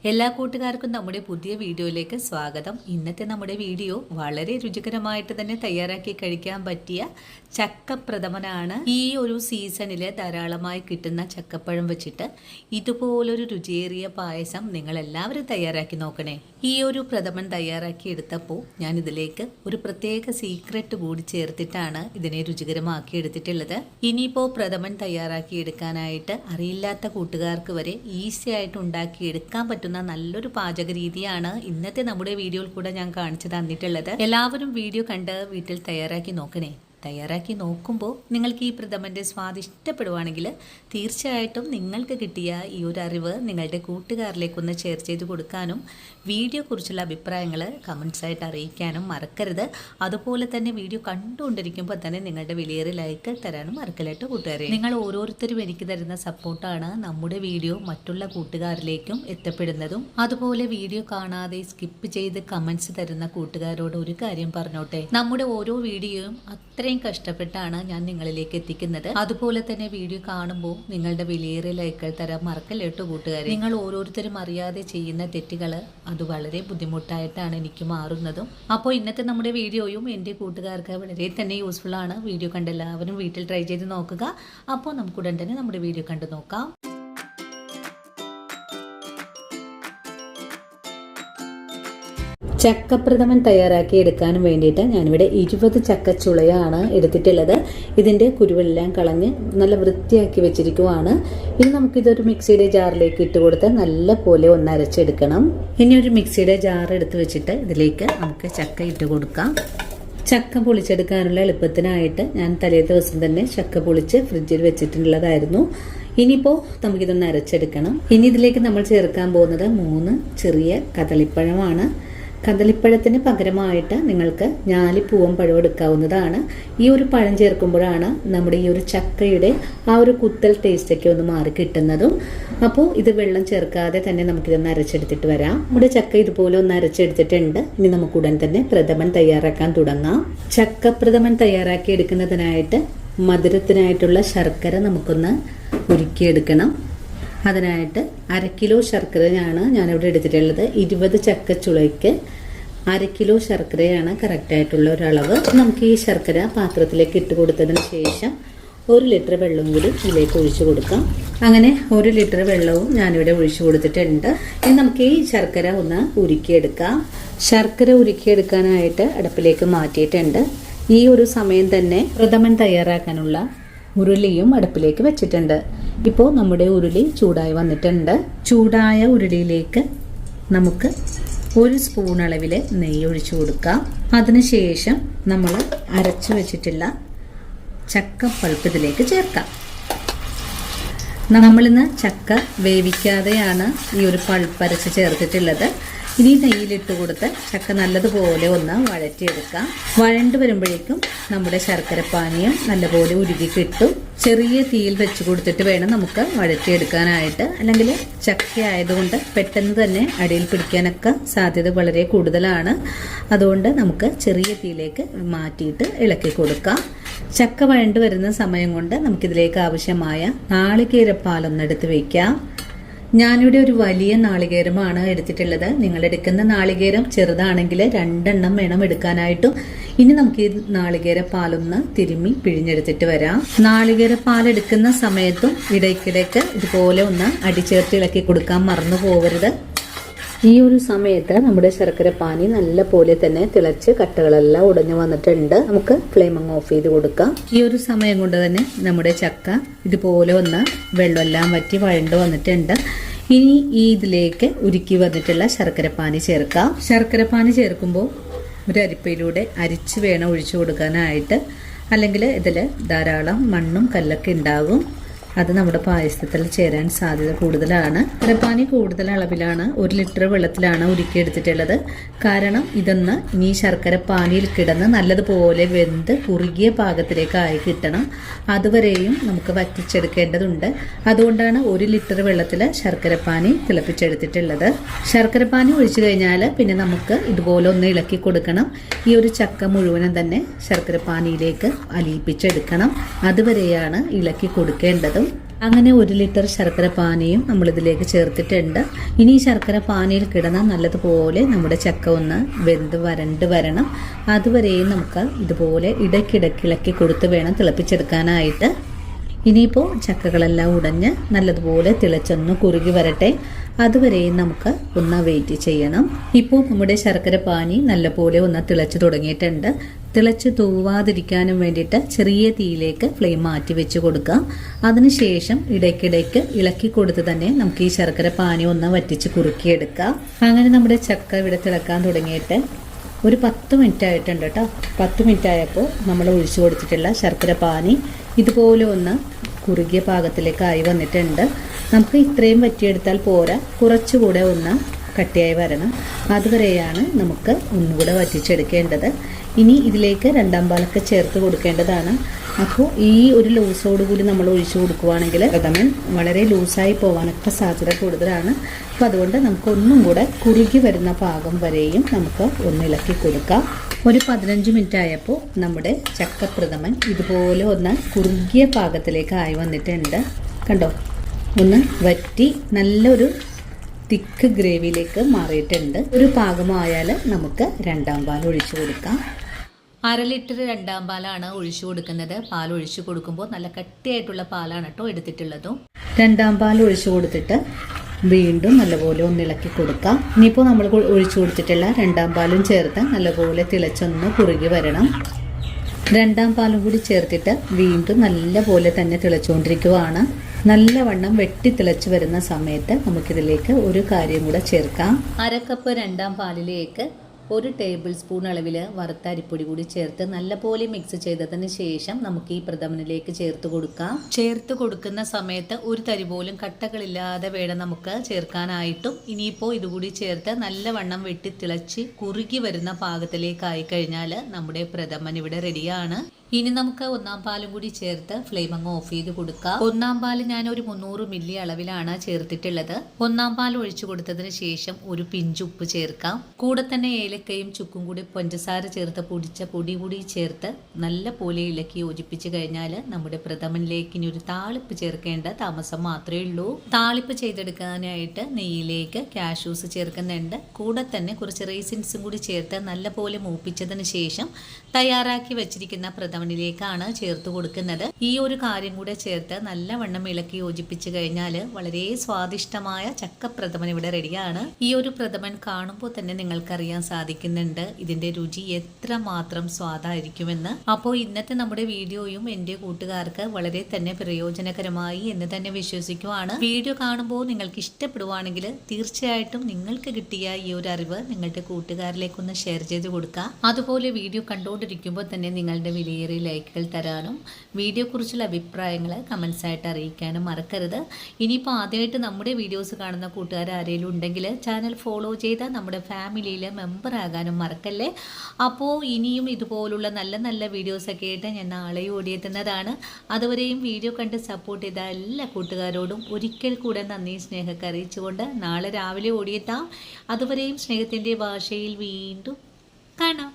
എല്ലാ കൂട്ടുകാർക്കും നമ്മുടെ പുതിയ വീഡിയോയിലേക്ക് സ്വാഗതം. ഇന്നത്തെ നമ്മുടെ വീഡിയോ വളരെ രുചികരമായിട്ട് തന്നെ തയ്യാറാക്കി കഴിക്കാൻ പറ്റിയ ചക്കപ്രഥമനാണ്. ഈ ഒരു സീസണിൽ ധാരാളമായി കിട്ടുന്ന ചക്കപ്പഴം വെച്ചിട്ട് ഇതുപോലൊരു രുചിയേറിയ പായസം നിങ്ങൾ എല്ലാവരും തയ്യാറാക്കി നോക്കണേ. ഈ ഒരു പ്രഥമൻ തയ്യാറാക്കി എടുത്തപ്പോൾ ഞാൻ ഇതിലേക്ക് ഒരു പ്രത്യേക സീക്രട്ട് കൂടി ചേർത്തിട്ടാണ് ഇതിനെ രുചികരമാക്കി എടുത്തിട്ടുള്ളത്. ഇനിയിപ്പോൾ പ്രഥമൻ തയ്യാറാക്കി എടുക്കാനായിട്ട് അറിയില്ലാത്ത കൂട്ടുകാർക്ക് വരെ ഈസി ആയിട്ട് ഉണ്ടാക്കി എടുക്കാൻ പറ്റുന്ന നല്ലൊരു പാചക രീതിയാണ് ഇന്നത്തെ നമ്മുടെ വീഡിയോയിൽ കൂടെ ഞാൻ കാണിച്ചു തന്നിട്ടുള്ളത്. എല്ലാവരും വീഡിയോ കണ്ട് വീട്ടിൽ തയ്യാറാക്കി നോക്കണേ. തയ്യാറാക്കി നോക്കുമ്പോൾ നിങ്ങൾക്ക് ഈ പ്രഥമൻ്റെ സ്വാദ് ഇഷ്ടപ്പെടുവാണെങ്കിൽ തീർച്ചയായിട്ടും നിങ്ങൾക്ക് കിട്ടിയ ഈ ഒരു അറിവ് നിങ്ങളുടെ കൂട്ടുകാരിലേക്കൊന്ന് ഷെയർ ചെയ്ത് കൊടുക്കാനും വീഡിയോ കുറിച്ചുള്ള അഭിപ്രായങ്ങൾ കമൻസായിട്ട് അറിയിക്കാനും മറക്കരുത്. അതുപോലെ തന്നെ വീഡിയോ കണ്ടുകൊണ്ടിരിക്കുമ്പോൾ തന്നെ നിങ്ങളുടെ വിലയേറിയ ലൈക്ക് തരാനും മറക്കലായിട്ട് കൂട്ടുകാരെ. നിങ്ങൾ ഓരോരുത്തരും എനിക്ക് തരുന്ന സപ്പോർട്ടാണ് നമ്മുടെ വീഡിയോ മറ്റുള്ള കൂട്ടുകാരിലേക്കും എത്തപ്പെടുന്നതും. അതുപോലെ വീഡിയോ കാണാതെ സ്കിപ്പ് ചെയ്ത് കമൻസ് തരുന്ന കൂട്ടുകാരോട് ഒരു കാര്യം പറഞ്ഞോട്ടെ, നമ്മുടെ ഓരോ വീഡിയോയും അത്രയും കഷ്ടപ്പെട്ടാണ് ഞാൻ നിങ്ങളിലേക്ക് എത്തിക്കുന്നത്. അതുപോലെ തന്നെ വീഡിയോ കാണുമ്പോൾ നിങ്ങളുടെ വിലയേറിയ ലൈക്കുകൾ തരാൻ മറക്കല്ലേട്ടോ കൂട്ടുകാരെ. നിങ്ങൾ ഓരോരുത്തരും അറിയാതെ ചെയ്യുന്ന തെറ്റുകൾ അത് വളരെ ബുദ്ധിമുട്ടായിട്ടാണ് എനിക്ക് മാറുന്നതും. അപ്പോൾ ഇന്നത്തെ നമ്മുടെ വീഡിയോയും എൻ്റെ കൂട്ടുകാർക്ക് വളരെ തന്നെ യൂസ്ഫുൾ ആണ്. വീഡിയോ കണ്ട് എല്ലാവരും വീട്ടിൽ ട്രൈ ചെയ്ത് നോക്കുക. അപ്പോൾ നമുക്ക് ഉടൻ തന്നെ നമ്മുടെ വീഡിയോ കണ്ടു നോക്കാം. ചക്കപ്രഥമൻ തയ്യാറാക്കി എടുക്കാനും വേണ്ടിയിട്ട് ഞാനിവിടെ 20 ചക്കച്ചുളയാണ് എടുത്തിട്ടുള്ളത്. ഇതിൻ്റെ കുരുവെല്ലാം കളഞ്ഞ് നല്ല വൃത്തിയാക്കി വെച്ചിരിക്കുവാണ്. ഇനി നമുക്കിതൊരു മിക്സിയുടെ ജാറിലേക്ക് ഇട്ട് കൊടുത്ത് നല്ല പോലെ ഒന്ന് അരച്ചെടുക്കണം. ഇനി ഒരു മിക്സിയുടെ ജാർ എടുത്ത് വെച്ചിട്ട് ഇതിലേക്ക് നമുക്ക് ചക്ക ഇട്ട് കൊടുക്കാം. ചക്ക പൊളിച്ചെടുക്കാനുള്ള എളുപ്പത്തിനായിട്ട് ഞാൻ തലേ ദിവസം തന്നെ ചക്ക പൊളിച്ച് ഫ്രിഡ്ജിൽ വെച്ചിട്ടുള്ളതായിരുന്നു. ഇനിയിപ്പോൾ നമുക്കിതൊന്ന് അരച്ചെടുക്കണം. ഇനി ഇതിലേക്ക് നമ്മൾ ചേർക്കാൻ പോകുന്നത് 3 ചെറിയ കദളിപ്പഴമാണ്. കദളിപ്പഴത്തിന് പകരമായിട്ട് നിങ്ങൾക്ക് ഞാലിപ്പൂവൻ പഴം എടുക്കാവുന്നതാണ്. ഈ ഒരു പഴം ചേർക്കുമ്പോഴാണ് നമ്മുടെ ഈ ഒരു ചക്കയുടെ ആ ഒരു കുത്തൽ ടേസ്റ്റൊക്കെ ഒന്ന് മാറി കിട്ടുന്നതും. അപ്പോൾ ഇത് വെള്ളം ചേർക്കാതെ തന്നെ നമുക്കിതൊന്ന് അരച്ചെടുത്തിട്ട് വരാം. നമ്മുടെ ചക്ക ഇതുപോലെ ഒന്ന് അരച്ചെടുത്തിട്ടുണ്ട്. ഇനി നമുക്ക് ഉടൻ തന്നെ പ്രഥമൻ തയ്യാറാക്കാൻ തുടങ്ങാം. ചക്കപ്രഥമൻ തയ്യാറാക്കി എടുക്കുന്നതിനായിട്ട് മധുരത്തിനായിട്ടുള്ള ശർക്കര നമുക്കൊന്ന് ഉരുക്കിയെടുക്കണം. അതിനായിട്ട് 1 കിലോ ശർക്കരയാണ് ഞാനിവിടെ എടുത്തിട്ടുള്ളത്. 20 ചക്കച്ചുളയ്ക്ക് 1 കിലോ ശർക്കരയാണ് കറക്റ്റായിട്ടുള്ള ഒരളവ്. നമുക്ക് ഈ ശർക്കര പാത്രത്തിലേക്ക് ഇട്ട് കൊടുത്തതിന് ശേഷം 1 ലിറ്റർ വെള്ളം കൂടി ഇതിലേക്ക് ഒഴിച്ചു കൊടുക്കാം. അങ്ങനെ 1 ലിറ്റർ വെള്ളവും ഞാനിവിടെ ഒഴിച്ചു കൊടുത്തിട്ടുണ്ട്. ഇനി നമുക്ക് ഈ ശർക്കര ഒന്ന് ഉരുക്കിയെടുക്കാം. ശർക്കര ഉരുക്കിയെടുക്കാനായിട്ട് അടുപ്പിലേക്ക് മാറ്റിയിട്ടുണ്ട്. ഈ ഒരു സമയം തന്നെ പ്രഥമൻ തയ്യാറാക്കാനുള്ള ഉരുളിയും അടുപ്പിലേക്ക് വെച്ചിട്ടുണ്ട്. ഇപ്പോൾ നമ്മുടെ ഉരുളി ചൂടായി വന്നിട്ടുണ്ട്. ചൂടായ ഉരുളിയിലേക്ക് നമുക്ക് 1 സ്പൂൺ അളവിൽ നെയ്യ് ഒഴിച്ചു കൊടുക്കാം. അതിനുശേഷം നമ്മൾ അരച്ചു വെച്ചിട്ടുള്ള ചക്ക പൾപ്പ് ഇതിലേക്ക് ചേർക്കാം. നമ്മളിന്ന് ചക്ക വേവിക്കാതെയാണ് ഈ ഒരു പൾപ്പ് അരച്ച് ചേർത്തിട്ടുള്ളത്. ഇനി നെയ്യിലിട്ട് കൊടുത്ത് ചക്ക നല്ലതുപോലെ ഒന്ന് വഴറ്റിയെടുക്കാം. വഴണ്ട് വരുമ്പോഴേക്കും നമ്മുടെ ശർക്കര പാനീയം നല്ലപോലെ ഉരുകി കിട്ടും. ചെറിയ തീയിൽ വെച്ച് കൊടുത്തിട്ട് വേണം നമുക്ക് വഴറ്റിയെടുക്കാനായിട്ട്. അല്ലെങ്കിൽ ചക്ക ആയതുകൊണ്ട് പെട്ടെന്ന് തന്നെ അടിയിൽ പിടിക്കാനൊക്കെ സാധ്യത വളരെ കൂടുതലാണ്. അതുകൊണ്ട് നമുക്ക് ചെറിയ തീയിലേക്ക് മാറ്റിയിട്ട് ഇളക്കി കൊടുക്കാം. ചക്ക വഴണ്ട് വരുന്ന സമയം കൊണ്ട് നമുക്കിതിലേക്ക് ആവശ്യമായ നാളികേരപ്പാലൊന്നെടുത്ത് വയ്ക്കാം. ഞാനിവിടെ ഒരു വലിയ നാളികേരമാണ് എടുത്തിട്ടുള്ളത്. നിങ്ങൾ എടുക്കുന്ന നാളികേരം ചെറുതാണെങ്കിൽ 2 എണ്ണം വേണം എടുക്കാനായിട്ടും. ഇനി നമുക്ക് ഈ നാളികേര പാലൊന്ന് തിരുമ്മി പിഴിഞ്ഞെടുത്തിട്ട് വരാം. നാളികേര പാൽ എടുക്കുന്ന സമയത്തും ഇടയ്ക്കിടയ്ക്ക് ഇതുപോലെ ഒന്ന് അടിച്ചേർത്ത് ഇളക്കി കൊടുക്കാൻ മറന്നു പോകരുത്. ഈ ഒരു സമയത്ത് നമ്മുടെ ശർക്കര പാനി നല്ല പോലെ തന്നെ തിളച്ച് കട്ടകളെല്ലാം ഉടഞ്ഞു വന്നിട്ടുണ്ട്. നമുക്ക് ഫ്ലെയിം അങ്ങ് ഓഫ് ചെയ്ത് കൊടുക്കാം. ഈ ഒരു സമയം കൊണ്ട് തന്നെ നമ്മുടെ ചക്ക ഇതുപോലെ ഒന്ന് വെള്ളമെല്ലാം വറ്റി വഴണ്ട് വന്നിട്ടുണ്ട്. ഇനി ഇതിലേക്ക് ഉരുക്കി വന്നിട്ടുള്ള ശർക്കര പാനി ചേർക്കാം. ശർക്കര പാനി ചേർക്കുമ്പോൾ ഒരു അരിപ്പയിലൂടെ അരിച്ച് വേണം ഒഴിച്ചു കൊടുക്കാനായിട്ട്. അല്ലെങ്കിൽ ഇതിൽ ധാരാളം മണ്ണും കല്ലൊക്കെ ഉണ്ടാകും. അത് നമ്മുടെ പായസത്തിൽ ചേരാൻ സാധ്യത കൂടുതലാണ്. ശർക്കരപ്പാനി കൂടുതൽ അളവിലാണ് 1 ലിറ്റർ വെള്ളത്തിലാണ് ഉരുക്കിയെടുത്തിട്ടുള്ളത്. കാരണം ഇതൊന്ന് ഇനി ശർക്കര പാനിയിൽ കിടന്ന് നല്ലതുപോലെ വെന്ത് കുറുകിയ പാകത്തിലേക്ക് ആയി കിട്ടണം. അതുവരെയും നമുക്ക് വറ്റിച്ചെടുക്കേണ്ടതുണ്ട്. അതുകൊണ്ടാണ് 1 ലിറ്റർ വെള്ളത്തിൽ ശർക്കരപ്പാനി തിളപ്പിച്ചെടുത്തിട്ടുള്ളത്. ശർക്കരപ്പാനി ഒഴിച്ചു കഴിഞ്ഞാൽ പിന്നെ നമുക്ക് ഇതുപോലെ ഒന്ന് ഇളക്കി കൊടുക്കണം. ഈ ഒരു ചക്ക മുഴുവനും തന്നെ ശർക്കരപ്പാനിയിലേക്ക് അലിയിപ്പിച്ചെടുക്കണം. അതുവരെയാണ് ഇളക്കി കൊടുക്കേണ്ടത്. അങ്ങനെ 1 ലിറ്റർ ശർക്കര പാനിയും നമ്മളിതിലേക്ക് ചേർത്തിട്ടുണ്ട്. ഇനി ഈ ശർക്കര പാനിയിൽ കിടന്നാൽ നല്ലതുപോലെ നമ്മുടെ ചക്ക ഒന്ന് വെന്ത് വരണ്ട് വരണം. അതുവരെയും നമുക്ക് ഇതുപോലെ ഇടയ്ക്കിടയ്ക്ക് ഇളക്കി കൊടുത്ത് വേണം തിളപ്പിച്ചെടുക്കാനായിട്ട്. ഇനിയിപ്പോൾ ചക്കകളെല്ലാം ഉടഞ്ഞ് നല്ലതുപോലെ തിളച്ചൊന്ന് കുറുകി വരട്ടെ. അതുവരെയും നമുക്ക് ഒന്ന് വെയിറ്റ് ചെയ്യണം. ഇപ്പോൾ നമ്മുടെ ശർക്കര പാനി നല്ലപോലെ ഒന്ന് തിളച്ച് തുടങ്ങിയിട്ടുണ്ട്. തിളച്ച് തൂവാതിരിക്കാനും വേണ്ടിയിട്ട് ചെറിയ തീയിലേക്ക് ഫ്ലെയിം മാറ്റി വെച്ച് കൊടുക്കാം. അതിനുശേഷം ഇടയ്ക്കിടയ്ക്ക് ഇളക്കി കൊടുത്ത് തന്നെ നമുക്ക് ഈ ശർക്കര പാനി ഒന്ന് വറ്റിച്ച് കുറുക്കിയെടുക്കാം. അങ്ങനെ നമ്മുടെ ചക്ക ഇവിടെ തിളക്കാൻ തുടങ്ങിയിട്ട് ഒരു 10 മിനിറ്റ് ആയിട്ടുണ്ട് കേട്ടോ. 10 മിനിറ്റ് ആയപ്പോൾ നമ്മൾ ഒഴിച്ചു കൊടുത്തിട്ടുള്ള ശർക്കര പാനി ഇതുപോലെ ഒന്ന് കുറുകിയ പാകത്തിലേക്കായി വന്നിട്ടുണ്ട്. നമുക്ക് ഇത്രയും വറ്റിയെടുത്താൽ പോരാ, കുറച്ചുകൂടെ ഒന്ന് കട്ടിയായി വരണം. അതുവരെയാണ് നമുക്ക് ഒന്നുകൂടെ വറ്റിച്ചെടുക്കേണ്ടത്. ഇനി ഇതിലേക്ക് 2ാം പാലൊക്കെ ചേർത്ത് കൊടുക്കേണ്ടതാണ്. അപ്പോൾ ഈ ഒരു ലൂസോടുകൂടി നമ്മൾ ഒഴിച്ചു കൊടുക്കുകയാണെങ്കിൽ പ്രഥമൻ വളരെ ലൂസായി പോകാനൊക്കെ സാധ്യത കൂടുതലാണ്. അപ്പോൾ അതുകൊണ്ട് നമുക്ക് ഒന്നും കൂടെ കുറുകി വരുന്ന പാകം വരെയും നമുക്ക് ഒന്ന് ഇളക്കി കൊടുക്കാം. ഒരു 15 മിനിറ്റ് ആയപ്പോൾ നമ്മുടെ ചക്കപ്രഥമൻ ഇതുപോലെ ഒന്ന് കുറുകിയ പാകത്തിലേക്ക് ആയി വന്നിട്ടുണ്ട്. കണ്ടോ, ഒന്ന് വറ്റി നല്ലൊരു തിക്ക് ഗ്രേവിയിലേക്ക് മാറിയിട്ടുണ്ട്. ഒരു പാകമായാൽ നമുക്ക് 2ാം പാൽ ഒഴിച്ചു കൊടുക്കാം. 1/2 ലിറ്റർ 2ാം പാലാണ് ഒഴിച്ചു കൊടുക്കുന്നത്. പാൽ ഒഴിച്ചു കൊടുക്കുമ്പോൾ നല്ല കട്ടിയായിട്ടുള്ള പാലാണ് കേട്ടോ എടുത്തിട്ടുള്ളതും. 2ാം പാൽ ഒഴിച്ചു കൊടുത്തിട്ട് വീണ്ടും നല്ലപോലെ ഒന്ന് ഇളക്കി കൊടുക്കാം. ഇനിയിപ്പോൾ നമ്മൾ ഒഴിച്ചു കൊടുത്തിട്ടുള്ള 2ാം പാലും ചേർത്ത് നല്ലപോലെ തിളച്ചൊന്ന് കുറുകി വരണം. 2ാം പാലും കൂടി ചേർത്തിട്ട് വീണ്ടും നല്ലപോലെ തന്നെ തിളച്ചുകൊണ്ടിരിക്കുകയാണ്. നല്ലവണ്ണം വെട്ടി തിളച്ച് വരുന്ന സമയത്ത് നമുക്കിതിലേക്ക് ഒരു കാര്യം കൂടെ ചേർക്കാം. 1/2 കപ്പ് 2ാം പാലിലേക്ക് 1 ടേബിൾ സ്പൂൺ അളവിൽ വറുത്ത അരിപ്പൊടി കൂടി ചേർത്ത് നല്ലപോലെ മിക്സ് ചെയ്തതിന് ശേഷം നമുക്ക് ഈ പ്രഥമനിലേക്ക് ചേർത്ത് കൊടുക്കാം. ചേർത്ത് കൊടുക്കുന്ന സമയത്ത് ഒരു തരി പോലും കട്ടകളില്ലാതെ വേണം നമുക്ക് ചേർക്കാനായിട്ടും. ഇനിയിപ്പോൾ ഇതുകൂടി ചേർത്ത് നല്ലവണ്ണം വെട്ടി തിളച്ച് കുറുകി വരുന്ന പാകത്തിലേക്കായി കഴിഞ്ഞാൽ നമ്മുടെ പ്രഥമൻ ഇവിടെ റെഡിയാണ്. ഇനി നമുക്ക് 1ാം പാലും കൂടി ചേർത്ത് ഫ്ലെയിം അങ്ങ് ഓഫ് ചെയ്ത് കൊടുക്കാം. 1ാം പാൽ ഞാൻ ഒരു 300 മില്ലി അളവിലാണ് ചേർത്തിട്ടുള്ളത്. 1ാം പാൽ ഒഴിച്ചു കൊടുത്തതിന് ശേഷം ഒരു പിഞ്ച് ഉപ്പ് ചേർക്കാം. കൂടെ തന്നെ ഏലക്കയും ചുക്കും കൂടി പഞ്ചസാര ചേർത്ത് പൊടിച്ച പൊടി കൂടി ചേർത്ത് നല്ല പോലെ ഇളക്കി യോജിപ്പിച്ച് കഴിഞ്ഞാൽ നമ്മുടെ പ്രഥമനിലേക്ക് ഇനി ഒരു താളിപ്പ് ചേർക്കേണ്ട താമസം മാത്രമേ ഉള്ളൂ. താളിപ്പ് ചെയ്തെടുക്കാനായിട്ട് നെയ്യിലേക്ക് കാഷ്യൂസ് ചേർക്കുന്നുണ്ട്. കൂടെ തന്നെ കുറച്ച് റൈസിൻസും കൂടി ചേർത്ത് നല്ല പോലെ മൂപ്പിച്ചതിന് ശേഷം തയ്യാറാക്കി വെച്ചിരിക്കുന്ന പ്രഥമനിലേക്കാണ് ചേർത്ത് കൊടുക്കുന്നത്. ഈ ഒരു കാര്യം കൂടെ ചേർത്ത് നല്ലവണ്ണം ഇളക്കി യോജിപ്പിച്ച് കഴിഞ്ഞാൽ വളരെ സ്വാദിഷ്ടമായ ചക്കപ്രഥമൻ ഇവിടെ റെഡിയാണ്. ഈ ഒരു പ്രഥമൻ കാണുമ്പോൾ തന്നെ നിങ്ങൾക്കറിയാൻ സാധിക്കുന്നുണ്ട് ഇതിന്റെ രുചി എത്രമാത്രം സ്വാദായിരിക്കുമെന്ന്. അപ്പോൾ ഇന്നത്തെ നമ്മുടെ വീഡിയോയും എൻ്റെ കൂട്ടുകാർക്ക് വളരെ തന്നെ പ്രയോജനകരമായി എന്ന് തന്നെ വിശ്വസിക്കുവാണ്. വീഡിയോ കാണുമ്പോൾ നിങ്ങൾക്ക് ഇഷ്ടപ്പെടുവാണെങ്കിൽ തീർച്ചയായിട്ടും നിങ്ങൾക്ക് കിട്ടിയ ഈ ഒരു അറിവ് നിങ്ങളുടെ കൂട്ടുകാരിലേക്കൊന്ന് ഷെയർ ചെയ്ത് കൊടുക്കുക. അതുപോലെ വീഡിയോ കണ്ടുകൊണ്ടിരിക്കുമ്പോൾ തന്നെ നിങ്ങളുടെ വിലയേറിയ ലൈക്കുകൾ തരാനും വീഡിയോയെക്കുറിച്ചുള്ള അഭിപ്രായങ്ങൾ കമൻസ് ആയിട്ട് അറിയിക്കാനും മറക്കരുത്. ഇനിയിപ്പോൾ ആദ്യമായിട്ട് നമ്മുടെ വീഡിയോസ് കാണുന്ന കൂട്ടുകാർ ആരെങ്കിലും ഉണ്ടെങ്കിൽ ചാനൽ ഫോളോ ചെയ്ത് നമ്മുടെ ഫാമിലിയിൽ മെമ്പർ ആകാനും മറക്കല്ലേ. അപ്പോൾ ഇനിയും ഇതുപോലുള്ള നല്ല നല്ല വീഡിയോസൊക്കെ ആയിട്ട് ഞാൻ നാളെ ഓടിയെത്തുന്നതാണ്. അതുവരെയും വീഡിയോ കണ്ട് സപ്പോർട്ട് ചെയ്ത എല്ലാ കൂട്ടുകാരോടും ഒരിക്കൽ കൂടെ നന്ദി സ്നേഹമൊക്കെ അറിയിച്ചുകൊണ്ട് നാളെ രാവിലെ ഓടിയെത്താം. അതുവരെയും സ്നേഹത്തിൻ്റെ ഭാഷയിൽ വീണ്ടും കാണാം.